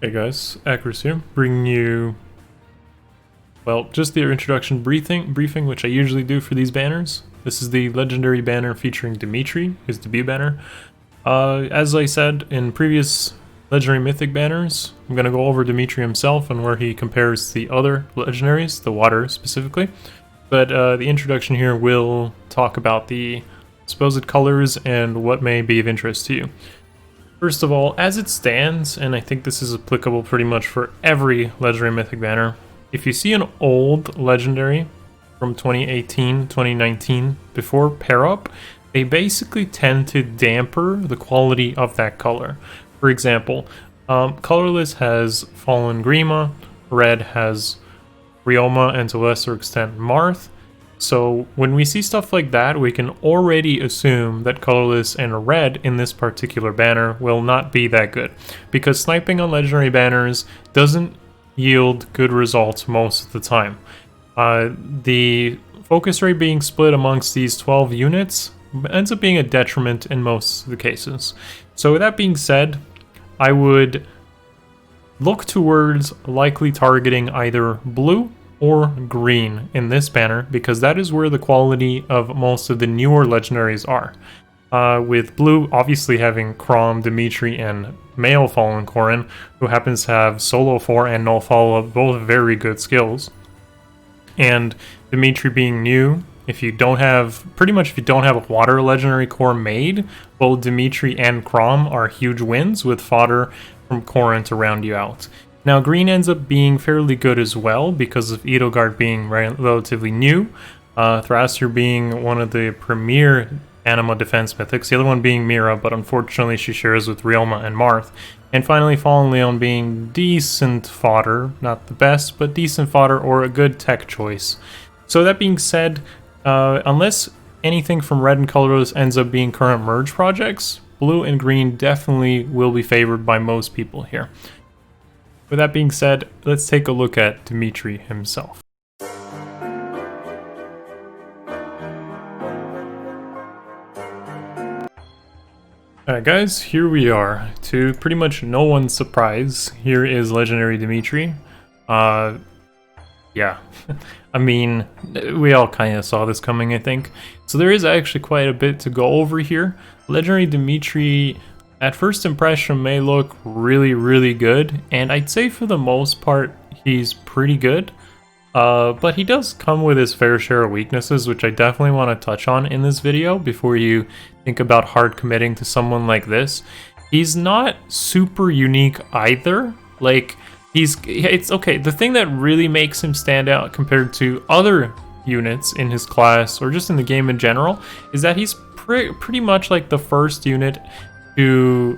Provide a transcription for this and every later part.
Hey guys, Akariss here, bringing you, well, just the introduction briefing, which I usually do for these banners. This is the Legendary banner featuring Dimitri, his debut banner. As I said in previous Legendary Mythic banners, I'm going to go over Dimitri himself and where he compares the other Legendaries, the water specifically. But the introduction here will talk about the supposed colors and what may be of interest to you. First of all, as it stands, and I think this is applicable pretty much for every Legendary Mythic banner, if you see an old Legendary from 2018, 2019, before pair up, they basically tend to damper the quality of that color. For example, colorless has Fallen Grima, red has Ryoma, and to a lesser extent Marth. So when we see stuff like that, we can already assume that colorless and red in this particular banner will not be that good, because sniping on legendary banners doesn't yield good results most of the time. The focus rate being split amongst these 12 units ends up being a detriment in most of the cases. So with that being said, I would look towards likely targeting either blue or green in this banner, because that is where the quality of most of the newer legendaries are. With blue obviously having Chrom, Dimitri, and male Fallen Corrin, who happens to have solo 4 and no follow-up, both very good skills. And Dimitri being new, if you don't have a water legendary core made, both Dimitri and Chrom are huge wins with fodder from Corrin to round you out. Now, green ends up being fairly good as well because of Edelgard being relatively new, Thrasher being one of the premier Anima defense mythics, the other one being Mira, but unfortunately she shares with Ryoma and Marth. And finally, Fallen Leon being decent fodder, not the best, but decent fodder or a good tech choice. So that being said, unless anything from red and colorless ends up being current merge projects, blue and green definitely will be favored by most people here. With that being said, let's take a look at Dimitri himself. Alright guys, here we are. To pretty much no one's surprise, here is Legendary Dimitri. Yeah, I mean, we all kind of saw this coming, I think. So there is actually quite a bit to go over here. Legendary Dimitri, at first impression, may look really good, and I'd say for the most part he's pretty good, but he does come with his fair share of weaknesses, which I definitely want to touch on in this video before you think about hard committing to someone like this. He's not super unique either. Like, it's okay. The thing that really makes him stand out compared to other units in his class or just in the game in general is that he's pretty much like the first unit to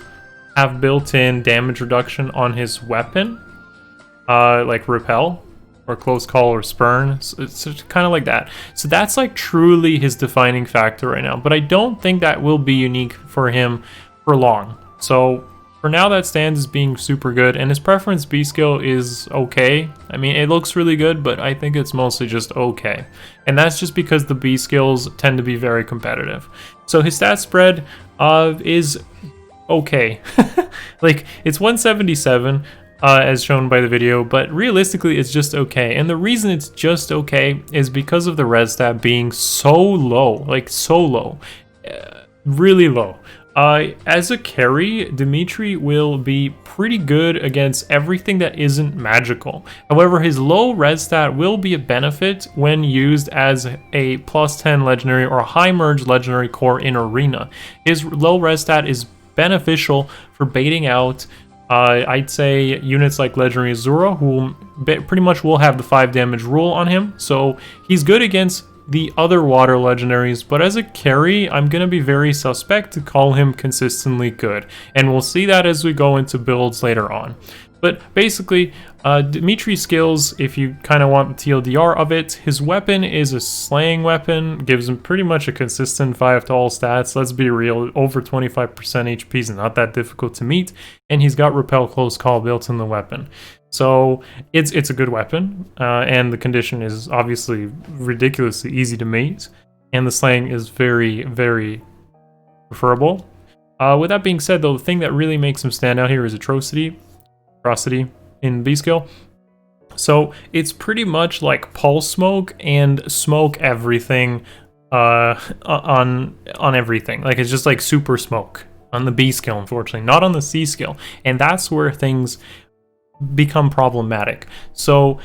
have built-in damage reduction on his weapon, like repel or close call or spurn. So it's kind of like that. So that's like truly his defining factor right now, but I don't think that will be unique for him for long. So for now, that stands as being super good, and his preference B skill is okay. I mean, it looks really good, but I think it's mostly just okay. And that's just because the B skills tend to be very competitive. So his stat spread is okay. Like, it's 177 as shown by the video, but realistically it's just okay. And the reason it's just okay is because of the res stat being so low, like so low, really low. As a carry, Dimitri will be pretty good against everything that isn't magical. However, his low res stat will be a benefit when used as a +10 legendary or high merge legendary core in arena. His low res stat is beneficial for baiting out, I'd say, units like Legendary Azura, who pretty much will have the 5 damage rule on him. So he's good against the other water legendaries, but as a carry, I'm going to be very suspect to call him consistently good. And we'll see that as we go into builds later on. But basically, Dimitri's skills, if you kind of want the TLDR of it, his weapon is a slaying weapon, gives him pretty much a consistent 5 to all stats. Let's be real, over 25% HP is not that difficult to meet, and he's got repel close call built in the weapon. So it's a good weapon, and the condition is obviously ridiculously easy to meet, and the slaying is very preferable. With that being said, though, the thing that really makes him stand out here is atrocity. atrocity in B skill. So it's pretty much like pulse smoke and smoke everything on everything. Like it's just like super smoke on the B skill, unfortunately, not on the C skill. And that's where things become problematic. So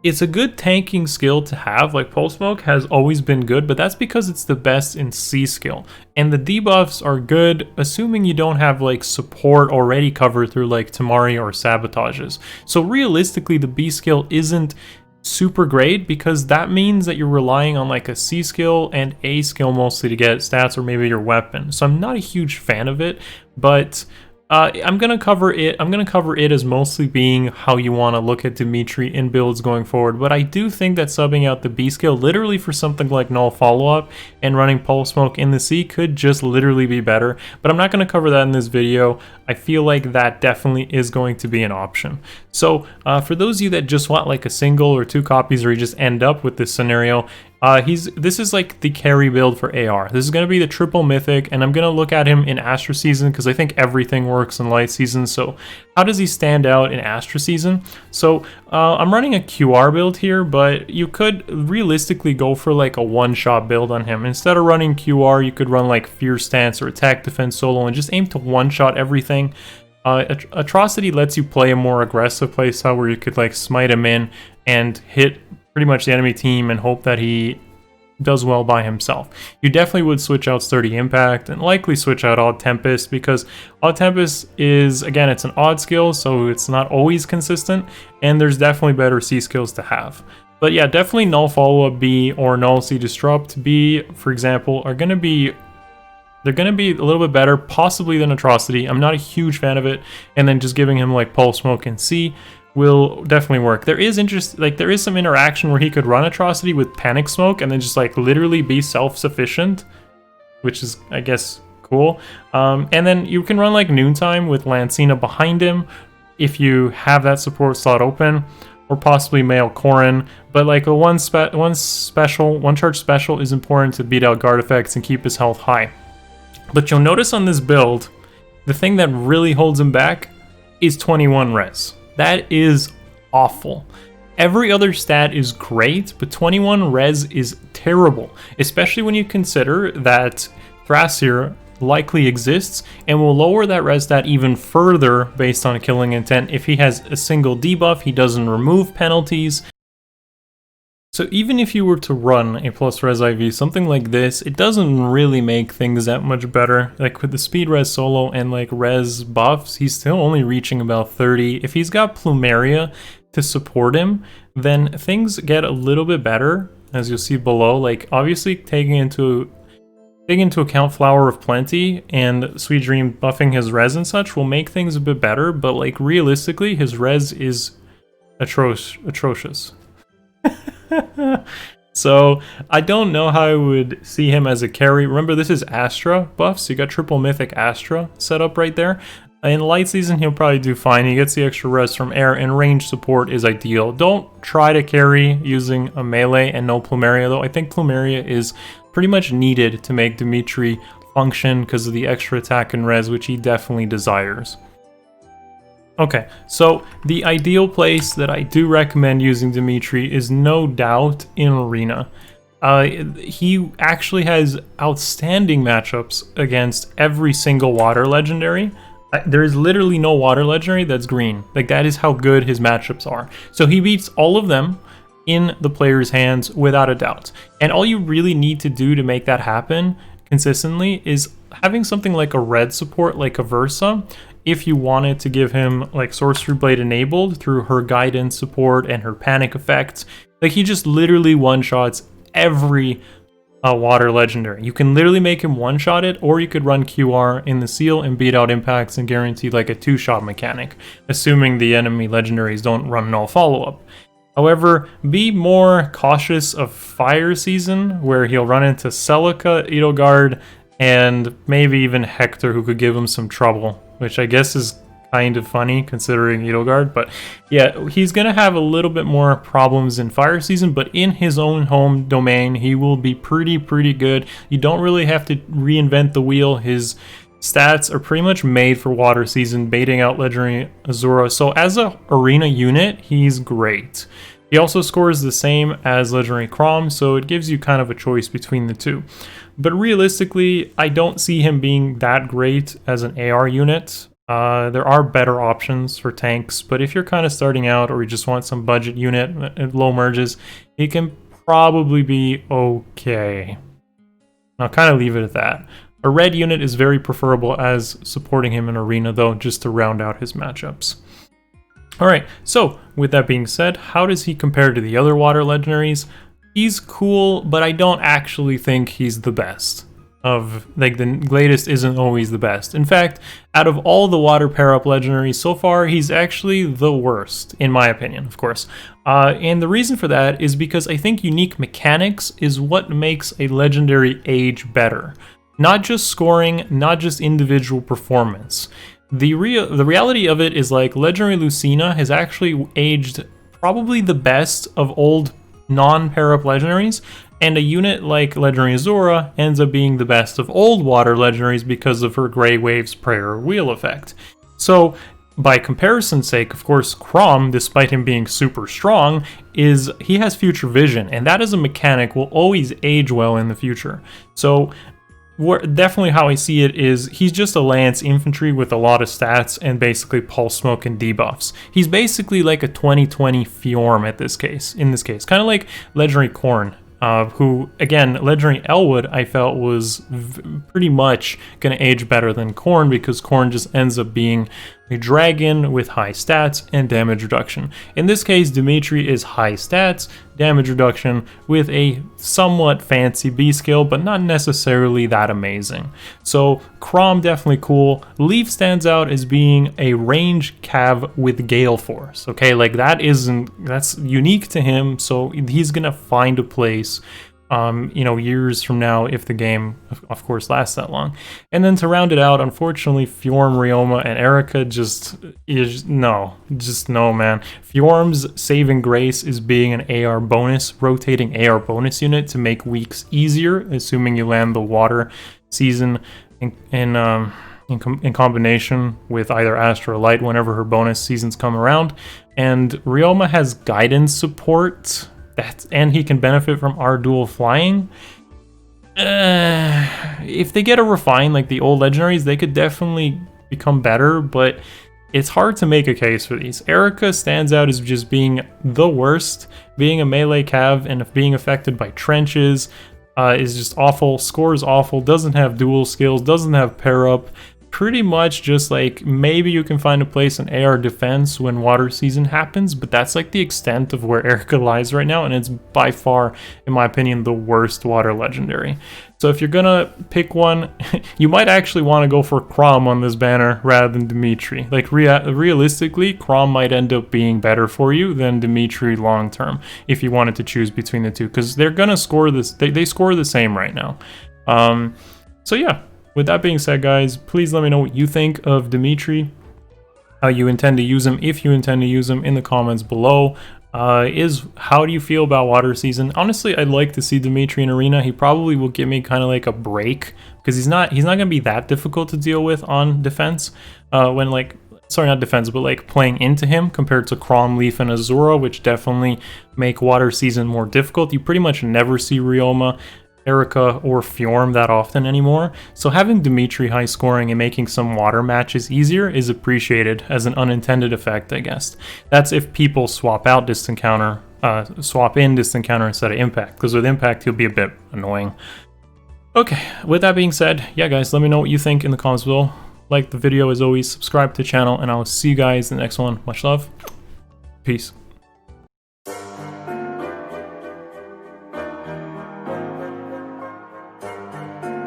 it's a good tanking skill to have. Like pulse smoke has always been good, but that's because it's the best in C skill. And the debuffs are good, assuming you don't have like support already covered through like Tamari or sabotages. So realistically, the B skill isn't super great because that means that you're relying on like a C skill and A skill mostly to get stats, or maybe your weapon. So I'm not a huge fan of it, but I'm gonna cover it. I'm gonna cover it as mostly being how you want to look at Dimitri in builds going forward. But I do think that subbing out the B skill literally for something like null follow-up and running pulse smoke in the C could just literally be better. But I'm not gonna cover that in this video. I feel like that definitely is going to be an option. So for those of you that just want like a single or 2 copies, or you just end up with this scenario, this is like the carry build for AR. This is going to be the triple mythic, and I'm going to look at him in Astra Season because I think everything works in Light Season. So how does he stand out in Astra Season? So I'm running a QR build here, but you could realistically go for like a one-shot build on him. Instead of running QR, you could run like Fierce Stance or Attack Defense Solo and just aim to one-shot everything. Atrocity lets you play a more aggressive playstyle where you could like smite him in and hit pretty much the enemy team and hope that he does well by himself. You definitely would switch out Sturdy Impact and likely switch out Odd Tempest, because Odd Tempest is, again, it's an odd skill, so it's not always consistent, and there's definitely better C skills to have. But yeah, definitely Null Follow-Up B or Null C Disrupt B, for example, they're going to be a little bit better, possibly than Atrocity. I'm not a huge fan of it, and then just giving him like Pulse Smoke and C will definitely work. There is some interaction where he could run Atrocity with Panic Smoke and then just like literally be self-sufficient, which is, I guess, cool. And then you can run like Noontime with Lancina behind him if you have that support slot open, or possibly Male Corrin. But like a one charge special is important to beat out guard effects and keep his health high. But you'll notice on this build, the thing that really holds him back is 21 res. That is awful. Every other stat is great, but 21 res is terrible, especially when you consider that Thrasir likely exists and will lower that res stat even further based on killing intent. If he has a single debuff, he doesn't remove penalties. So even if you were to run a plus res IV, something like this, it doesn't really make things that much better. Like with the speed res solo and like res buffs, he's still only reaching about 30. If he's got Plumeria to support him, then things get a little bit better, as you'll see below. Like obviously taking into account Flower of Plenty and Sweet Dream buffing his res and such will make things a bit better, but like realistically his res is atrocious. So I don't know how I would see him as a carry. Remember, this is Astra buff, so you got triple mythic Astra set up right there. In Light Season, he'll probably do fine. He gets the extra res from air, and range support is ideal. Don't try to carry using a melee and no Plumeria, though. I think Plumeria is pretty much needed to make Dimitri function because of the extra attack and res, which he definitely desires. Okay, so the ideal place that I do recommend using Dimitri is no doubt in Arena. He actually has outstanding matchups against every single water legendary. There is literally no water legendary that's green. Like, that is how good his matchups are. So he beats all of them in the player's hands without a doubt. And all you really need to do to make that happen consistently is having something like a red support, like a Versa, if you wanted to give him like Sorcery Blade enabled through her guidance support and her panic effects. Like, he just literally one-shots every water legendary. You can literally make him one-shot it, or you could run QR in the seal and beat out impacts and guarantee like a 2-shot mechanic, assuming the enemy legendaries don't run null follow-up. However, be more cautious of Fire Season, where he'll run into Celica, Edelgard, and maybe even Hector, who could give him some trouble, which I guess is kind of funny considering Edelgard. But yeah, he's going to have a little bit more problems in Fire Season, but in his own home domain, he will be pretty good. You don't really have to reinvent the wheel. His stats are pretty much made for water season, baiting out Legendary Azura. So as a arena unit, he's great. He also scores the same as Legendary Chrom, so it gives you kind of a choice between the two. But realistically, I don't see him being that great as an AR unit. There are better options for tanks, but if you're kind of starting out or you just want some budget unit at low merges, he can probably be okay. I'll kind of leave it at that. A red unit is very preferable as supporting him in arena though, just to round out his matchups. Alright, so with that being said, how does he compare to the other water legendaries? He's cool, but I don't actually think he's the best. Like, the latest isn't always the best. In fact, out of all the water pair-up legendaries so far, he's actually the worst, in my opinion, of course. And the reason for that is because I think unique mechanics is what makes a legendary age better. Not just scoring, not just individual performance. The reality of it is, like, Legendary Lucina has actually aged probably the best of old non-pair-up legendaries, and a unit like Legendary Azura ends up being the best of old water legendaries because of her Grey Waves Prayer Wheel effect. So, by comparison's sake, of course, Chrom, despite him being super strong, he has future vision, and that as a mechanic will always age well in the future. So, definitely how I see it is he's just a lance infantry with a lot of stats and basically pulse smoke and debuffs. He's basically like a 2020 Fjorm in this case, kind of like Legendary Khorne. Who, again, Legendary Elwood, I felt was pretty much going to age better than Khorne, because Khorne just ends up being a dragon with high stats and damage reduction. In this case, Dimitri is high stats, damage reduction, with a somewhat fancy B skill, but not necessarily that amazing. So, Chrom definitely cool. Leaf stands out as being a range cav with Gale Force. Okay, like that's unique to him, so he's gonna find a place, you know, years from now, if the game, of course, lasts that long. And then to round it out, unfortunately, Fjorm, Ryoma, and Erica just no, man. Fjorm's saving grace is being an AR bonus, rotating AR bonus unit to make weeks easier, assuming you land the water season in combination with either Astra or Light whenever her bonus seasons come around. And Ryoma has guidance support, and he can benefit from our dual flying. If they get a refine like the old legendaries, they could definitely become better, but it's hard to make a case for these. Erica stands out as just being the worst, being a melee cav and being affected by trenches, is just awful, scores awful, doesn't have dual skills, doesn't have pair up. Pretty much just like maybe you can find a place in AR defense when water season happens, but that's like the extent of where Erica lies right now, and it's by far, in my opinion, the worst water legendary. So if you're gonna pick one, you might actually want to go for Chrom on this banner rather than Dimitri. Like realistically, Chrom might end up being better for you than Dimitri long term if you wanted to choose between the two, because they're gonna score this. They score the same right now. So yeah. With that being said, guys, please let me know what you think of Dimitri, how you intend to use him, if you intend to use him, in the comments below. How do you feel about water season? Honestly, I'd like to see Dimitri in arena. He probably will give me kind of like a break, because he's not gonna be that difficult to deal with on defense. When like, sorry, not defense, but like playing into him compared to Chrom, Leaf, and Azura, which definitely make water season more difficult. You pretty much never see Ryoma, Erica, or Fjorm that often anymore, so having Dimitri high scoring and making some water matches easier is appreciated as an unintended effect, I guess. That's if people swap out distant counter, swap in distant counter instead of impact, because with impact he'll be a bit annoying. Okay, with that being said, yeah guys, let me know what you think in the comments below. Like the video as always, subscribe to the channel, and I'll see you guys in the next one. Much love, peace.